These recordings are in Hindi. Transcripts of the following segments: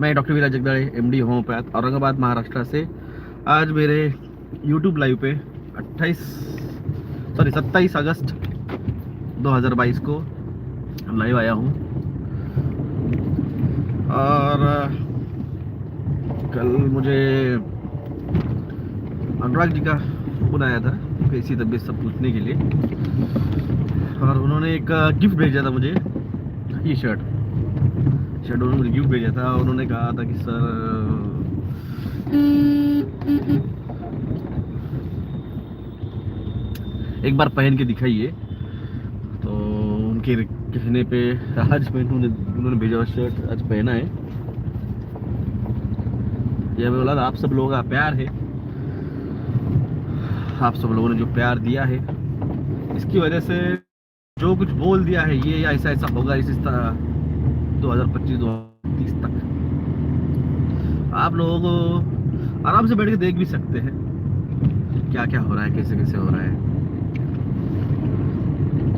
मैं डॉक्टर वीरा जगदाळे MD होम्योपैथ औरंगाबाद महाराष्ट्र से आज मेरे YouTube लाइव पे 27 अगस्त 2022 को लाइव आया हूँ। और कल मुझे अनुराग जी का फोन आया था कैसी तबीयत सब पूछने के लिए, और उन्होंने एक गिफ्ट भेजा था मुझे, ये शर्ट उन्होंने मुझे गिफ्ट भेजा था। उन्होंने कहा था कि सर एक बार पहन के दिखाइए, तो उनके कहने पे आज उन्होंने भेजा हुआ शर्ट आज पहना है। ये बोला आप सब लोगों का प्यार है, आप सब लोगों ने जो प्यार दिया है इसकी वजह से जो कुछ बोल दिया है ये ऐसा ऐसा होगा इस तरह 2025-2030 तक आप लोगों को आराम से बैठ के देख भी सकते हैं क्या क्या हो रहा है, कैसे कैसे हो रहा है।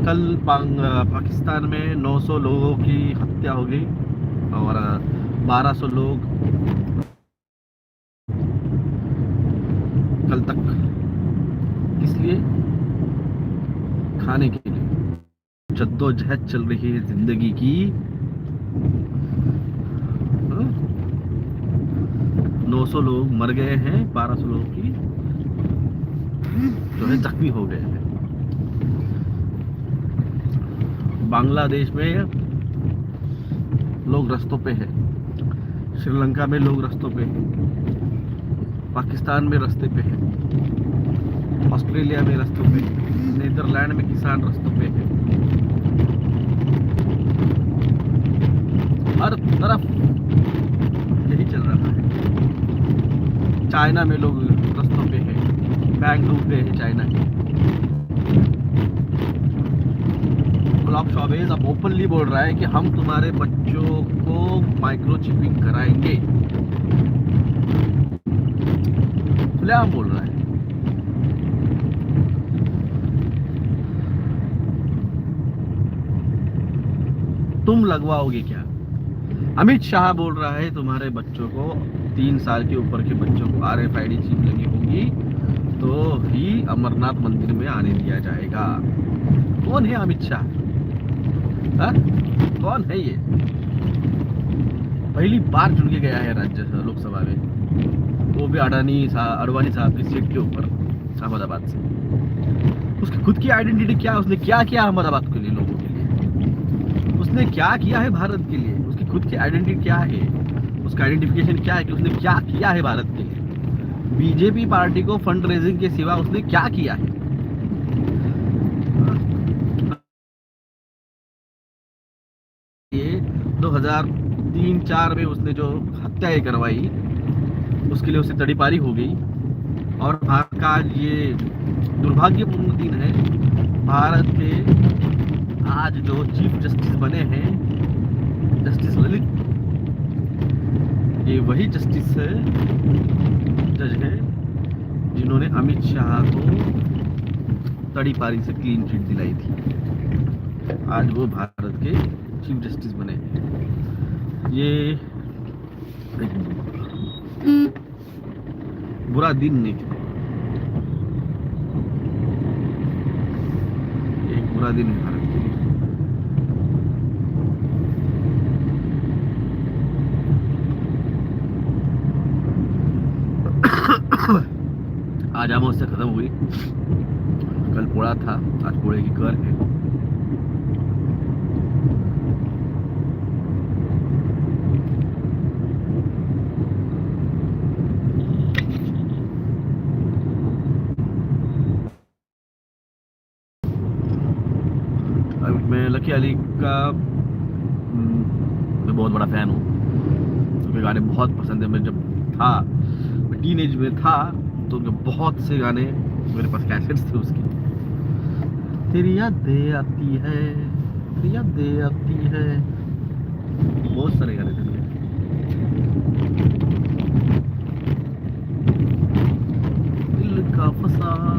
कल पाकिस्तान में 900 लोगों की हत्या हो गई और 1200 लोग कल तक, इसलिए खाने के लिए जद्दोजहद चल रही है जिंदगी की। 900 लोग मर गए हैं, 1200 लोग की जो है जख्मी हो गए हैं। बांग्लादेश में लोग रास्तों पे हैं, श्रीलंका में लोग रास्तों पे हैं, पाकिस्तान में रास्ते पे हैं, ऑस्ट्रेलिया में रास्तों पे, नीदरलैंड में किसान रास्तों पे हैं, हर तरफ यही चल रहा है। चाइना में लोग रास्तों पे हैं, बैंक डूब गए हैं चाइना के। गुलाब शौबेज अब ओपनली बोल रहा है कि हम तुम्हारे बच्चों को माइक्रोचिपिंग कराएंगे, खुलेआम बोल रहा है। तुम लगवाओगे क्या? अमित शाह बोल रहा है तुम्हारे बच्चों को 3 साल के ऊपर के बच्चों को RFID चिप लगी होगी तो ही अमरनाथ मंदिर में आने दिया जाएगा। कौन है अमित शाह? कौन है ये? पहली बार चुन के गया है राज्य लोकसभा में, वो भी अडवाणी साहब की सीट के ऊपर अहमदाबाद से। उसकी खुद की आइडेंटिटी क्या, उसने क्या किया अहमदाबाद के लिए, लोगों के लिए उसने क्या किया है भारत के लिए, उसकी खुद की आइडेंटिटी क्या है, उसका आइडेंटिफिकेशन क्या है कि उसने क्या किया है भारत के लिए। बीजेपी पार्टी को फंड रेजिंग के सिवा उसने क्या किया है? ये 2003-4 में उसने जो हत्याएं करवाई उसके लिए उसे तड़ीपारी हो गई। और भारत का आज ये दुर्भाग्यपूर्ण दिन है, भारत के आज जो चीफ जस्टिस बने हैं जस्टिस ललित, ये वही जस्टिस है, जज है जिन्होंने अमित शाह को तड़ीपारी से क्लीन चिट दिलाई थी। आज वो भारत के चीफ जस्टिस बने हैं। ये बुरा दिन नहीं, एक बुरा दिन है भारत के लिए। आज अमावस्या खत्म हुई, कल पोड़ा था, आज पोड़े की कर है। मैं लकी अली का मैं बहुत बड़ा फैन हूँ, उनके गाने बहुत पसंद है। मैं जब था, मैं टीनेज में था तो उनके बहुत से गाने मेरे पास कैसेट्स थे उसकी। तेरी यादें आती है, तेरी यादें आती है, बहुत सारे गाने थे उनके। दिल का फसाना।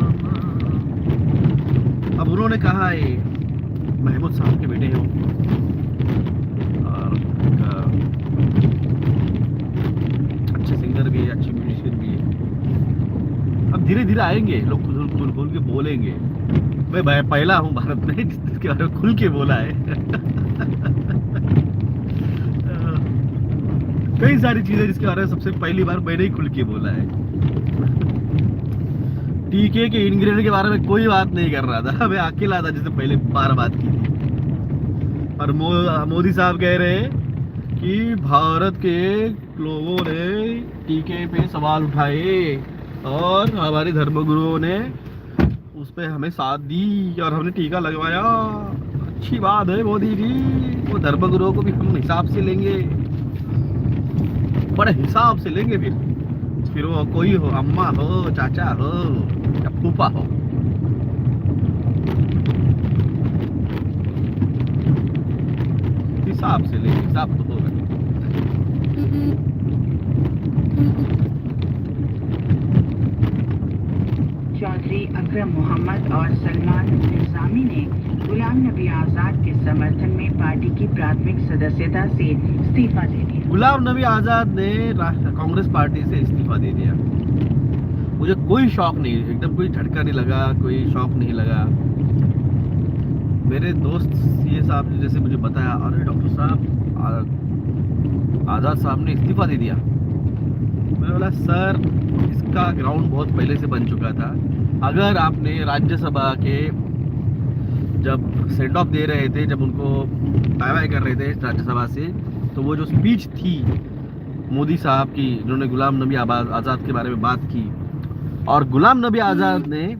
अब उन्होंने कहा है, महमूद साहब के बेटे हैं और अच्छे म्यूजिशियन भी है। अब धीरे धीरे आएंगे लोग, खुल खुल के बोलेंगे। मैं पहला हूँ भारत में जिसके बारे में खुल के बोला है। कई सारी चीजें जिसके बारे में सबसे पहली बार मैंने ही खुल के बोला है। टीके के इंग्रेडिएंट के बारे में कोई बात नहीं कर रहा था, मैं अकेला था जिसने पहले बार बात की थी। और मोदी साहब कह रहे हैं कि भारत के लोगों ने टीके पे सवाल उठाए और हमारे धर्मगुरुओं ने उस पे हमें साथ दी और हमने टीका लगवाया। अच्छी बात है मोदी जी, वो धर्मगुरुओं को भी हम हिसाब से लेंगे, बड़े हिसाब से लेंगे। फिर वो कोई हो, अम्मा हो, चाचा हो या फूफा हो। हिसाब से लेंगे, हिसाब तो होगा। चौधरी अकरम मोहम्मद और सलमान निजामी ने गुलाम नबी आजाद के समर्थन में पार्टी की प्राथमिक सदस्यता से इस्तीफा दे दिया। गुलाम नबी आजाद ने कांग्रेस पार्टी से इस्तीफा दे दिया। मुझे कोई शौक नहीं, एकदम कोई झटका नहीं लगा, कोई शौक नहीं लगा। मेरे दोस्त सीए साहब ने जैसे मुझे बताया, अरे डॉक्टर साहब आजाद साहब ने इस्तीफा दे दिया। मैंने बोला सर, इसका ग्राउंड बहुत पहले से बन चुका था। अगर आपने राज्यसभा के जब सेंड ऑफ दे रहे थे, जब उनको बाय बाय कर रहे थे राज्यसभा से, तो वो जो स्पीच थी मोदी साहब की, जिन्होंने गुलाम नबी आज़ाद के बारे में बात की, और गुलाम नबी आज़ाद ने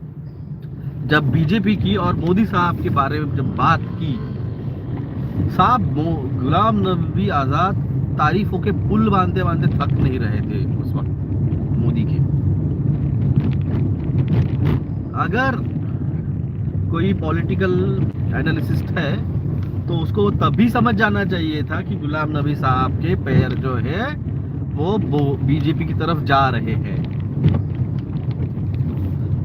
जब बीजेपी की और मोदी साहब के बारे में जब बात की, साहब गुलाम नबी आज़ाद तारीफों के पुल बांधते बांधते थक नहीं रहे थे उस वक्त मोदी के। अगर कोई पॉलिटिकल एनालिसिस्ट है तो उसको तभी समझ जाना चाहिए था कि गुलाम नबी साहब के पैर जो है वो बीजेपी की तरफ जा रहे हैं,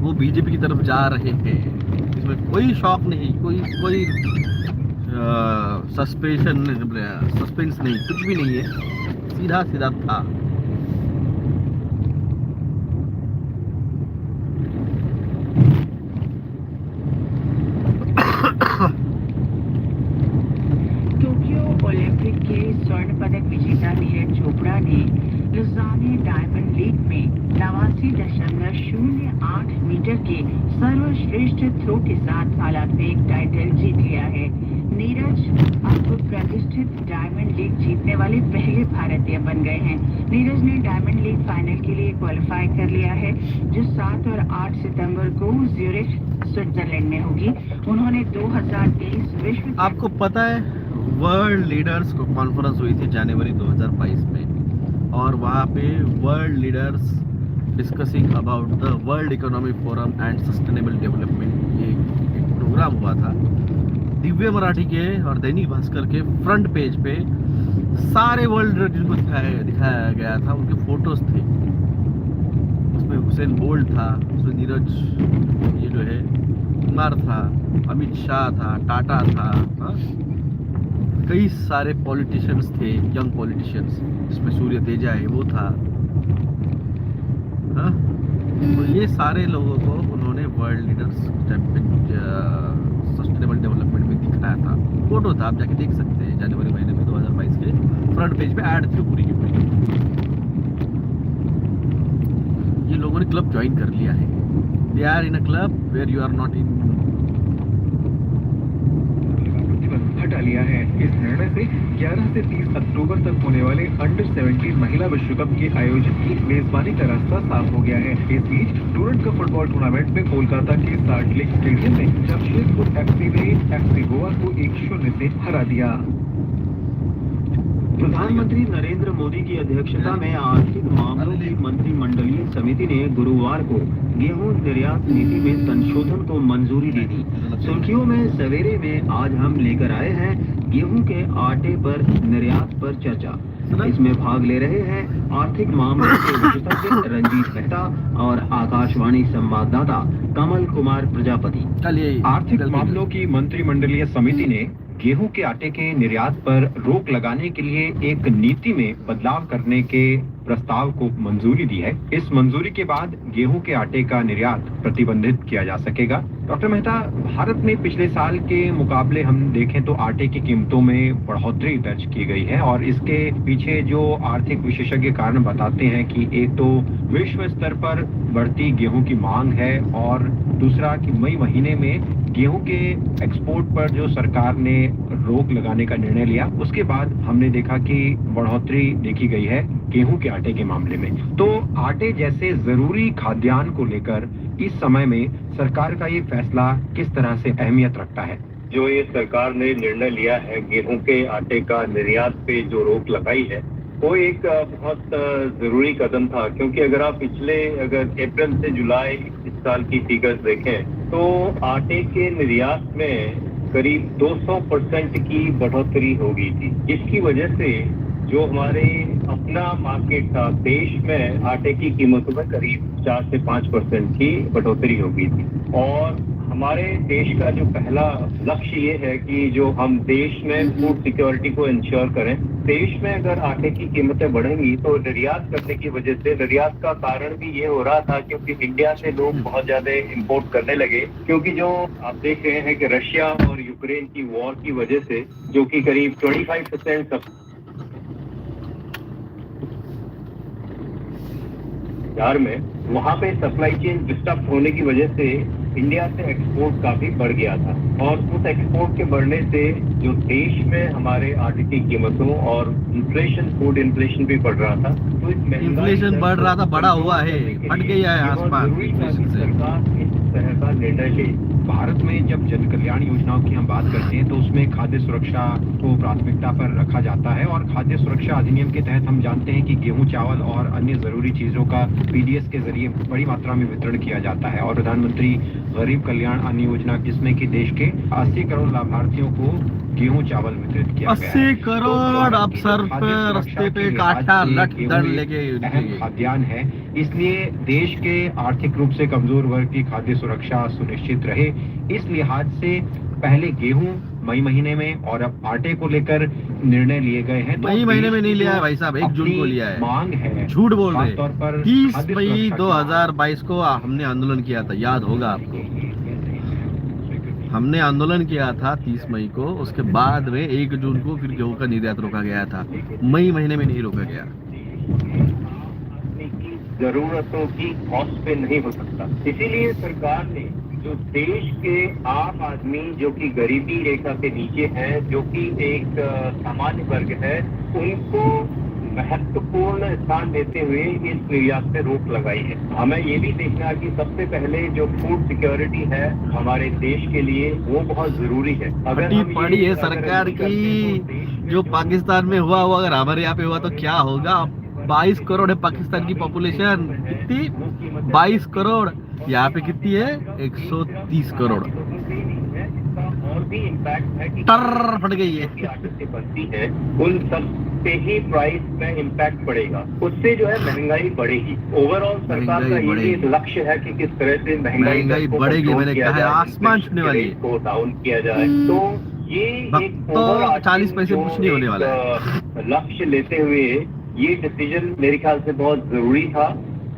वो बीजेपी की तरफ जा रहे हैं। इसमें कोई शौक नहीं, कोई सस्पेंस नहीं, कुछ भी नहीं है, सीधा सीधा था। टोक्यो ओलंपिक के स्वर्ण पदक विजेता नीरज चोपड़ा ने लुज़ाने डायमंड लीग में 89.08 मीटर के सर्वश्रेष्ठ थ्रो के साथ भाला फेंक टाइटल जीत लिया है। नीरज अब प्रतिष्ठित डायमंड लीग जीतने वाले पहले भारतीय बन गए हैं। नीरज ने डायमंड लीग फाइनल के लिए क्वालिफाई कर लिया है, जो 7 और 8 सितंबर को ज्यूरिख स्विट्जरलैंड में होगी। उन्होंने 2023 विश्व, आपको पता है, वर्ल्ड लीडर्स को कॉन्फ्रेंस हुई थी जनवरी 2022 में, और वहाँ पे world leaders discussing about the world economic forum and sustainable development, ये एक प्रोग्राम हुआ था। दिव्य मराठी के और दैनिक भास्कर के फ्रंट पेज पे सारे वर्ल्ड लीडर जिनको दिखाया गया था, उनके फोटोज थे। उसमें हुसैन बोल्ट था, उसमें नीरज ये जो है कुमार था, अमित शाह था, टाटा था, हा? कई सारे पॉलिटिशियंस थे, यंग पॉलिटिशियंस, जिसमें सूर्य तेजा है वो था, हा? तो ये सारे लोगों को उन्होंने वर्ल्ड लीडर्स सस्टेनेबल डेवलपमेंट में दिखाया था। फोटो था, आप जाके देख सकते हैं, जनवरी महीने में 2022 के फ्रंट पेज पे ऐड थी पूरी की पूरी। ये लोगों ने क्लब ज्वाइन कर लिया है। They are in a club where you are not in. हटा लिया है। इस निर्णय से 11 से 30 अक्टूबर तक होने वाले अंडर 17 महिला विश्व कप के आयोजन की मेजबानी का रास्ता साफ हो गया है। इस बीच डूरंट कप फुटबॉल टूर्नामेंट में कोलकाता के साल्ट लेक स्टेडियम में जमशेदपुर एफसी ने एफसी गोवा को 1-0 से हरा दिया। प्रधानमंत्री नरेंद्र मोदी की अध्यक्षता में आर्थिक मामलों की मंत्रिमंडलीय समिति ने गुरुवार को गेहूं निर्यात नीति में संशोधन को मंजूरी दे दी। सुर्खियों में सवेरे में आज हम लेकर आए हैं गेहूं के आटे पर निर्यात पर चर्चा। इसमें भाग ले रहे हैं आर्थिक मामलों के विशेषज्ञ रंजीत मेहता और आकाशवाणी संवाददाता कमल कुमार प्रजापति। आर्थिक मामलों की मंत्रिमंडलीय समिति ने गेहूं के आटे के निर्यात पर रोक लगाने के लिए एक नीति में बदलाव करने के प्रस्ताव को मंजूरी दी है। इस मंजूरी के बाद गेहूं के आटे का निर्यात प्रतिबंधित किया जा सकेगा। डॉक्टर मेहता, भारत में पिछले साल के मुकाबले हम देखें तो आटे की कीमतों में बढ़ोतरी दर्ज की गई है और इसके पीछे जो आर्थिक विशेषज्ञ कारण बताते हैं कि एक तो विश्व स्तर पर बढ़ती गेहूं की मांग है और दूसरा कि मई महीने में गेहूं के एक्सपोर्ट पर जो सरकार ने रोक लगाने का निर्णय लिया, उसके बाद हमने देखा कि बढ़ोतरी देखी गई है गेहूं के आटे के मामले में। तो आटे जैसे जरूरी खाद्यान्न को लेकर इस समय में सरकार का ये फैसला किस तरह से अहमियत रखता है? जो ये सरकार ने निर्णय लिया है गेहूं के आटे का निर्यात पे जो रोक लगाई है, वो एक बहुत जरूरी कदम था, क्योंकि अगर आप अगर अप्रैल से जुलाई इस साल की फिगर्स देखें तो आटे के निर्यात में करीब 200% की बढ़ोतरी हो गई थी, जिसकी वजह से जो हमारे अपना मार्केट था देश में आटे की कीमतों में करीब 4 से 5% की बढ़ोतरी हो गई थी। और हमारे देश का जो पहला लक्ष्य ये है कि जो हम देश में फूड सिक्योरिटी को इंश्योर करें। देश में अगर आटे की कीमतें बढ़ेंगी तो निर्यात करने की वजह से, निर्यात का कारण भी ये हो रहा था क्योंकि इंडिया से लोग बहुत ज्यादा इंपोर्ट करने लगे, क्योंकि जो आप देख रहे हैं कि रशिया और यूक्रेन की वॉर की वजह से जो कि करीब 25% में वहां पे सप्लाई चेन डिस्टर्ब होने की वजह से इंडिया से एक्सपोर्ट काफी बढ़ गया था और उस एक्सपोर्ट के बढ़ने से जो देश में हमारे आटे की कीमतों और इन्फ्लेशन, फूड इन्फ्लेशन भी बढ़ रहा था। तो इन्फ्लेशन बढ़ रहा था, बड़ा हुआ है, फट गया है आसमान। सरकार इस तरह का निर्णय ले। भारत में जब जन कल्याण योजनाओं की हम बात करते हैं तो उसमें खाद्य सुरक्षा को प्राथमिकता पर रखा जाता है और खाद्य सुरक्षा अधिनियम के तहत हम जानते हैं कि गेहूं, चावल और अन्य जरूरी चीजों का पीडीएस के जरिए बड़ी मात्रा में वितरण किया जाता है और प्रधानमंत्री गरीब कल्याण अन्न योजना, जिसमें कि देश के 80 करोड़ लाभार्थियों को गेहूं चावल वितरित किया गया है। 80 करोड़ अब सर पे रास्ते पे काटा लट दड़ लेके खाद्यान्न है, इसलिए देश के आर्थिक रूप से कमजोर वर्ग की खाद्य सुरक्षा सुनिश्चित रहे। इस लिहाज से पहले गेहूं मई महीने में और अब आटे को लेकर निर्णय लिए गए हैं। मई महीने में नहीं लिया है भाई साहब, 1 जून को लिया है। मांग है, झूठ बोल रहे तौर पर 30 मई 2022 को हमने आंदोलन किया था, याद होगा आपको। हमने आंदोलन किया था 30 मई को, उसके बाद में 1 जून को फिर गेहूं का निर्यात रोका गया था, मई महीने में नहीं रोका गया। जरूरतों की कॉस्ट पे नहीं हो सकता, इसीलिए सरकार ने जो देश के आम आदमी जो कि गरीबी रेखा के नीचे हैं, जो कि एक सामान्य वर्ग है, उनको महत्वपूर्ण स्थान देते हुए इस निर्यात से रोक लगाई है। हमें ये भी देखना कि सबसे पहले जो फूड सिक्योरिटी है हमारे देश के लिए वो बहुत जरूरी है। अगर पड़ी है सरकार की, जो पाकिस्तान में हुआ अगर हमारे यहाँ पे हुआ तो क्या होगा। 22 करोड़ है पाकिस्तान की पॉपुलेशन, कितनी 22 करोड़, यहाँ पे कितनी है 130 करोड़। और भी इम्पैक्ट है कि टर फट गई है, आटे से बनती है उन सब पे ही प्राइस में इम्पैक्ट पड़ेगा, उससे जो है महंगाई बढ़ेगी। ओवरऑल सरकार का ये लक्ष्य है कि किस तरह से महंगाई बढ़ेगी। मैंने कहा है आसमान छूने वाली है, को डाउन किया जाए। तो ये एक तो 40 पैसे कुछ नहीं होने वाला है। लक्ष्य लेते हुए ये डिसीजन मेरे ख्याल से बहुत जरूरी था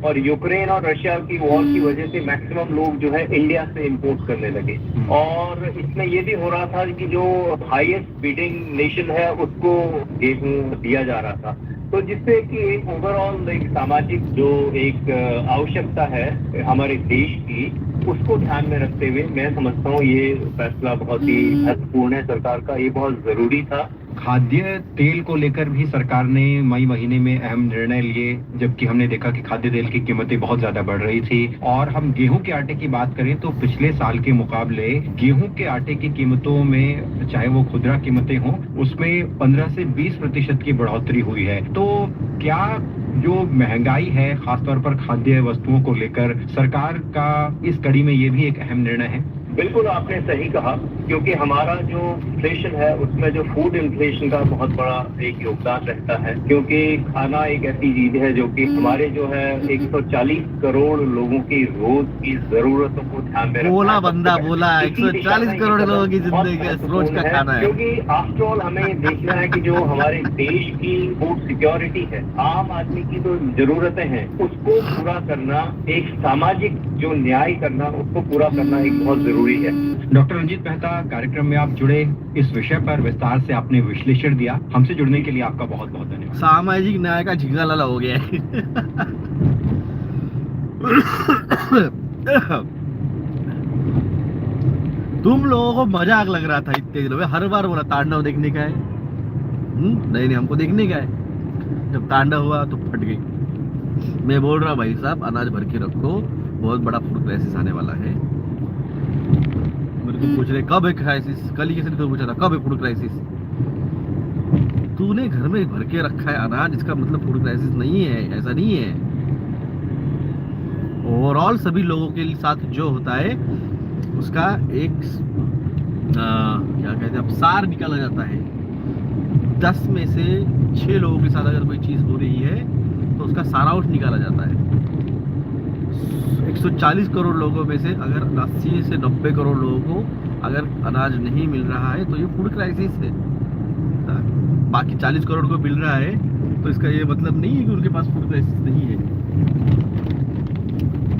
और यूक्रेन और रशिया की वॉर की वजह से मैक्सिमम लोग जो है इंडिया से इंपोर्ट करने लगे और इसमें ये भी हो रहा था कि जो हाईएस्ट बिडिंग नेशन है उसको गेहूं दिया जा रहा था, तो जिससे कि एक ओवरऑल एक सामाजिक जो एक आवश्यकता है हमारे देश की, उसको ध्यान में रखते हुए मैं समझता हूँ ये फैसला बहुत ही महत्वपूर्ण है सरकार का, ये बहुत जरूरी था। खाद्य तेल को लेकर भी सरकार ने मई महीने में अहम निर्णय लिए, जबकि हमने देखा कि खाद्य तेल की कीमतें बहुत ज्यादा बढ़ रही थी। और हम गेहूं के आटे की बात करें तो पिछले साल के मुकाबले गेहूं के आटे की कीमतों में, चाहे वो खुदरा कीमतें हों, उसमें 15 से 20% की बढ़ोतरी हुई है। तो क्या जो महंगाई है खासतौर पर खाद्य वस्तुओं को लेकर सरकार का इस कड़ी में ये भी एक अहम निर्णय है? बिल्कुल आपने सही कहा, क्योंकि हमारा जो इन्फ्लेशन है उसमें जो फूड इन्फ्लेशन का बहुत बड़ा एक योगदान रहता है, क्योंकि खाना एक ऐसी चीज है जो कि हमारे जो है 140 करोड़ लोगों की रोज की जरूरतों को ध्यान में रखता बोला है। बंदा बोला, इसी दिशा में 140 ये करोड़ कदम लोगों की बहुत जिंदगी रोज महत्वपूर्ण का खाना है। क्योंकि आफ्टर ऑल हमें देखना है कि जो हमारे देश की फूड सिक्योरिटी है, आम आदमी की जो जरूरतें हैं उसको पूरा करना, एक सामाजिक जो न्याय करना, उसको पूरा करना एक बहुत जरूरी है। डॉक्टर रंजीत मेहता, कार्यक्रम में आप जुड़े, इस विषय पर विस्तार से आपने विश्लेषण दिया। हमसे जुड़ने के लिए आपका बहुत बहुत धन्यवाद। सामाजिक न्याय का झिंगा लाला हो गया है। तुम लोगों को मजाक लग रहा था इतने दिनों में, हर बार बोला तांडव देखने का है। नहीं हमको देखने का है। जब तांडव हुआ तो फट गई। मैं बोल रहा भाई साहब, अनाज भर के रखो, बहुत बड़ा फूड क्राइसिस आने वाला है। मेरे को पूछ रहे कब है क्राइसिस, कल ही किसी ने तो पूछा था कब है फूड क्राइसिस। तूने घर में भर के रखा है अनाज, इसका मतलब फूड क्राइसिस नहीं है, ऐसा नहीं है। ओवरऑल सभी लोगों के साथ जो होता है उसका एक क्या कहते हैं, अब सार निकाला जाता है। 10 में से 6 लोगों के साथ अगर कोई चीज हो रही है तो उसका सारांश निकाला जाता है। 140 करोड़ लोगों में से अगर 80 से 90 करोड़ लोगों को अगर अनाज नहीं मिल रहा है तो ये फूड क्राइसिस है। बाकी 40 करोड़ को मिल रहा है तो इसका ये मतलब नहीं है कि उनके पास फूड क्राइसिस नहीं है।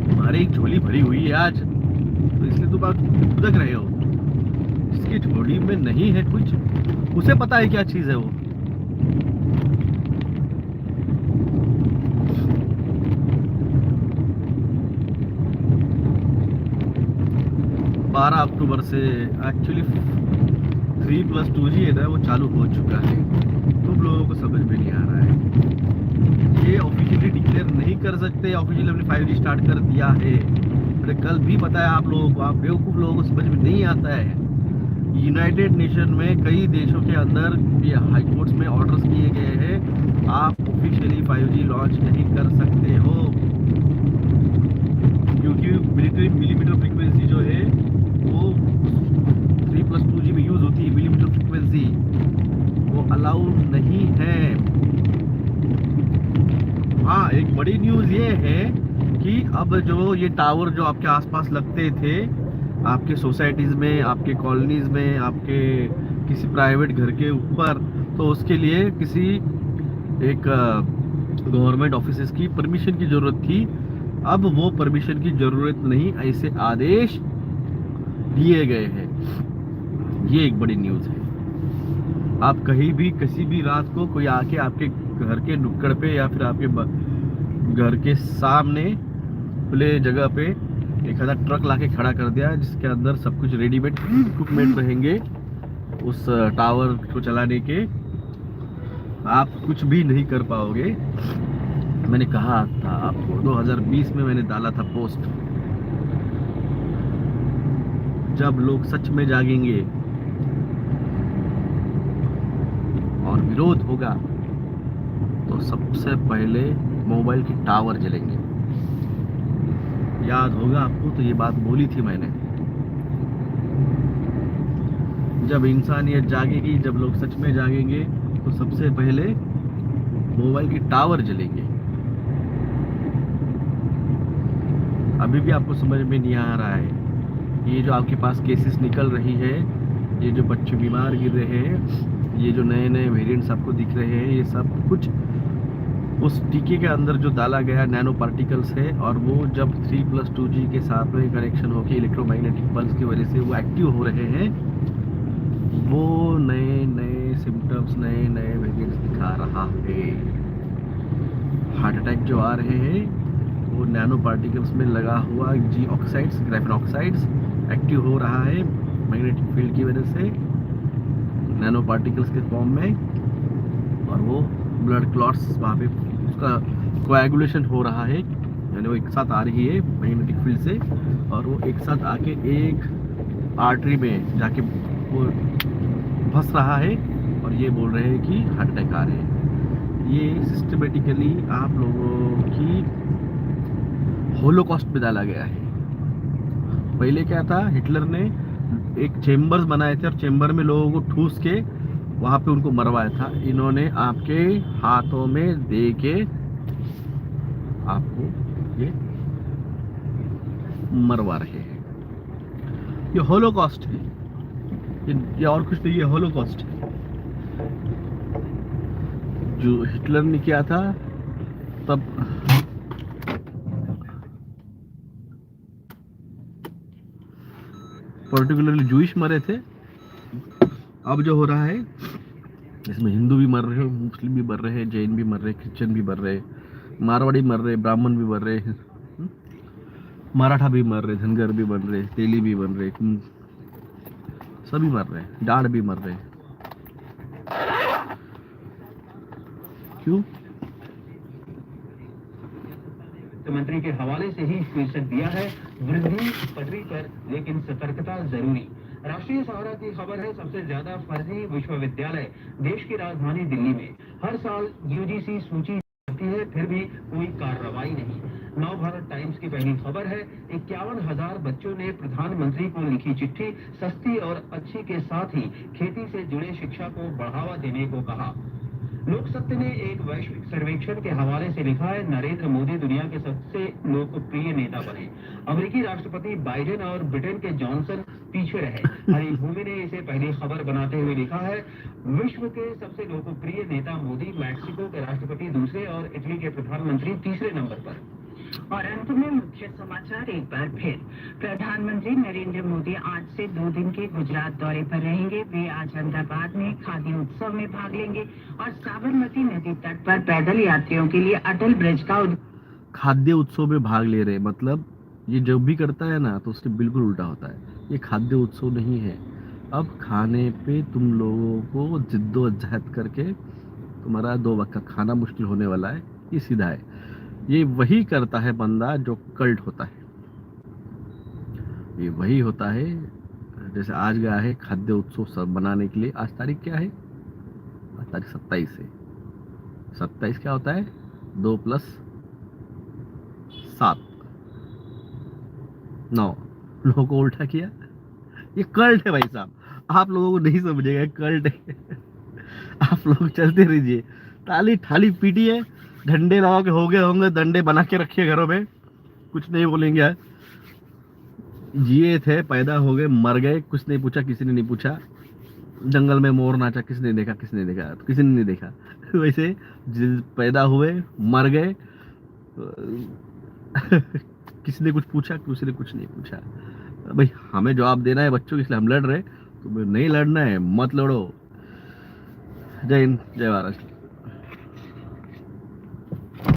हमारी एक झोली भरी हुई है आज, तो इसलिए तुम आप खुदक रहे हो। जिसकी झोली में नहीं है कुछ, उसे पता है क्या चीज है वो। अक्टूबर से एक्चुअली 3+2G है ना, वो चालू हो चुका है। तुम लोगों को समझ में नहीं आ रहा है। ये ऑफिशियली डिक्लेयर नहीं कर सकते, ऑफिशियली हमने 5G स्टार्ट कर दिया है। मैंने कल भी बताया आप लोगों को, आप बेवकूफ लोगों को समझ में नहीं आता है। यूनाइटेड नेशन में कई देशों के अंदर ये हाई कोर्ट्स में ऑर्डर्स किए गए हैं, आप ऑफिशियली 5G लॉन्च नहीं कर सकते हो, क्योंकि मिलीमीटर फ्रीक्वेंसी जो है वो 3+2G में यूज होती है। मिलीमीटर फ्रीक्वेंसी वो अलाउ नहीं है। हाँ, एक बड़ी न्यूज ये है कि अब जो ये टावर जो आपके आसपास लगते थे, आपके सोसाइटीज में, आपके कॉलोनीज में, आपके किसी प्राइवेट घर के ऊपर, तो उसके लिए किसी एक गवर्नमेंट ऑफिसेस की परमिशन की जरूरत थी। अब वो परमिशन की जरूरत नहीं, ऐसे आदेश दिए गए हैं। ये एक बड़ी न्यूज़ है। आप कहीं भी किसी भी रात को कोई आके आपके घर के नुक्कड़ पे या फिर आपके घर के सामने खुले जगह पे एक आधा ट्रक लाके खड़ा कर दिया, जिसके अंदर सब कुछ रेडीमेड इक्विपमेंट रहेंगे उस टावर को चलाने के, आप कुछ भी नहीं कर पाओगे। मैंने कहा था आपको, 2020 में मैंने डाला था पोस्ट, जब लोग सच में जागेंगे और विरोध होगा तो सबसे पहले मोबाइल की टावर जलेंगे। याद होगा आपको, तो ये बात बोली थी मैंने। जब इंसानियत जागेगी, जब लोग सच में जागेंगे, तो सबसे पहले मोबाइल की टावर जलेंगे। अभी भी आपको समझ में नहीं आ रहा है। ये जो आपके पास केसेस निकल रही है, ये जो बच्चे बीमार गिर रहे हैं, ये जो नए नए वेरिएंट्स आपको दिख रहे हैं, ये सब कुछ उस टीके के अंदर जो डाला गया नैनो पार्टिकल्स है। और वो जब 3+2G के साथ में कनेक्शन होकर इलेक्ट्रोमैग्नेटिक पल्स की वजह से वो एक्टिव हो रहे हैं, वो नए नए सिम्टम्स, नए नए वेरिएंट्स दिखा रहा है। हार्ट अटैक जो आ रहे हैं वो नैनो पार्टिकल्स में लगा हुआ जी ऑक्साइड्स, ग्राफेन ऑक्साइड्स एक्टिव हो रहा है मैग्नेटिक फील्ड की वजह से, नैनो पार्टिकल्स के फॉर्म में। और वो ब्लड क्लॉट्स वहाँ पे उसका कोएगुलेशन हो रहा है, यानी वो एक साथ आ रही है मैग्नेटिक फील्ड से, और वो एक साथ आके एक आर्टरी में जाके वो फंस रहा है, और ये बोल रहे हैं कि हार्ट अटैक आ रहे हैं। ये सिस्टमेटिकली आप लोगों की होलोकॉस्ट में डाला गया है। पहले क्या था, हिटलर ने एक चेम्बर्स बनाए थे और चेम्बर में लोगों को ठूस के वहां पे उनको मरवाया था। इन्होंने आपके हाथों में दे के आपको ये मरवा रहे हैं। ये होलोकॉस्ट है, ये और कुछ नहीं, ये होलोकॉस्ट है जो हिटलर ने किया था। तब पर्टिकुलरली जूइश मरे थे। अब जो हो रहा है इसमें हिंदू भी मर रहे हैं, मुस्लिम भी मर रहे हैं, जैन भी मर रहे हैं, क्रिश्चियन भी मर रहे हैं, मारवाड़ी मर रहे हैं, ब्राह्मण भी मर रहे हैं, मराठा भी मर रहे, धनगर भी मर रहे, तेली भी मर रहे, सभी मर रहे हैं, डाड़ भी मर रहे हैं। क्यों? मंत्री के हवाले से ही शीर्षक दिया है, वृद्धि पटरी पर लेकिन सतर्कता जरूरी। राष्ट्रीय सहारा की खबर है, सबसे ज्यादा फर्जी विश्वविद्यालय देश की राजधानी दिल्ली में। हर साल यूजीसी सूची करती है, फिर भी कोई कार्रवाई नहीं। नव भारत टाइम्स की पहली खबर है, 51,000 बच्चों ने प्रधानमंत्री को लिखी चिट्ठी, सस्ती और अच्छी के साथ ही खेती से जुड़े शिक्षा को बढ़ावा देने को कहा। लोक सत्य ने एक वैश्विक सर्वेक्षण के हवाले से लिखा है, नरेंद्र मोदी दुनिया के सबसे लोकप्रिय नेता बने। अमेरिकी राष्ट्रपति बाइडेन और ब्रिटेन के जॉनसन पीछे रहे। हरी भूमि ने इसे पहली खबर बनाते हुए लिखा है, विश्व के सबसे लोकप्रिय नेता मोदी, मैक्सिको के राष्ट्रपति दूसरे और इटली के प्रधानमंत्री तीसरे नंबर पर। और अंत में मुख्य समाचार एक बार फिर। प्रधानमंत्री नरेंद्र मोदी आज से 2 दिन के गुजरात दौरे पर रहेंगे। वे आज अहमदाबाद में खादी उत्सव में भाग लेंगे और साबरमती नदी तट पर पैदल यात्रियों के लिए अटल ब्रिज का खाद्य उत्सव में भाग ले रहे, मतलब ये जब भी करता है ना तो उससे बिल्कुल उल्टा होता है। ये खाद्य उत्सव नहीं है। अब खाने पे तुम लोगों को जिद्दोजहद करके तुम्हारा 2 वक्त का खाना मुश्किल होने वाला है। ये सीधा है। ये वही करता है बंदा जो कल्ट होता है। ये वही होता है। जैसे आज गया है खाद्य उत्सव सब बनाने के लिए। आज तारीख क्या है? आज तारीख 27 है। 27 क्या होता है? 2 + 7 9। लोगों को उल्टा किया। ये कल्ट है भाई साहब। आप लोगों को नहीं समझेगा, कल्ट है। आप लोग चलते रहिए, ताली ठाली पीटिए, झंडे लगा के हो गए होंगे, डंडे बना के रखिए घरों में, कुछ नहीं बोलेंगे। जिए थे, पैदा हो गए, मर गए, कुछ नहीं पूछा, किसी ने नहीं पूछा। जंगल में मोर नाचा, किसने देखा? किसी ने देखा? किसी ने नहीं देखा। वैसे पैदा हुए, मर गए, किसी ने कुछ पूछा? किसी ने कुछ नहीं पूछा। भाई हमें जवाब देना है बच्चों, इसलिए हम लड़ रहे। तुम्हें नहीं लड़ना है, मत लड़ो। जय हिंद, जय भारत।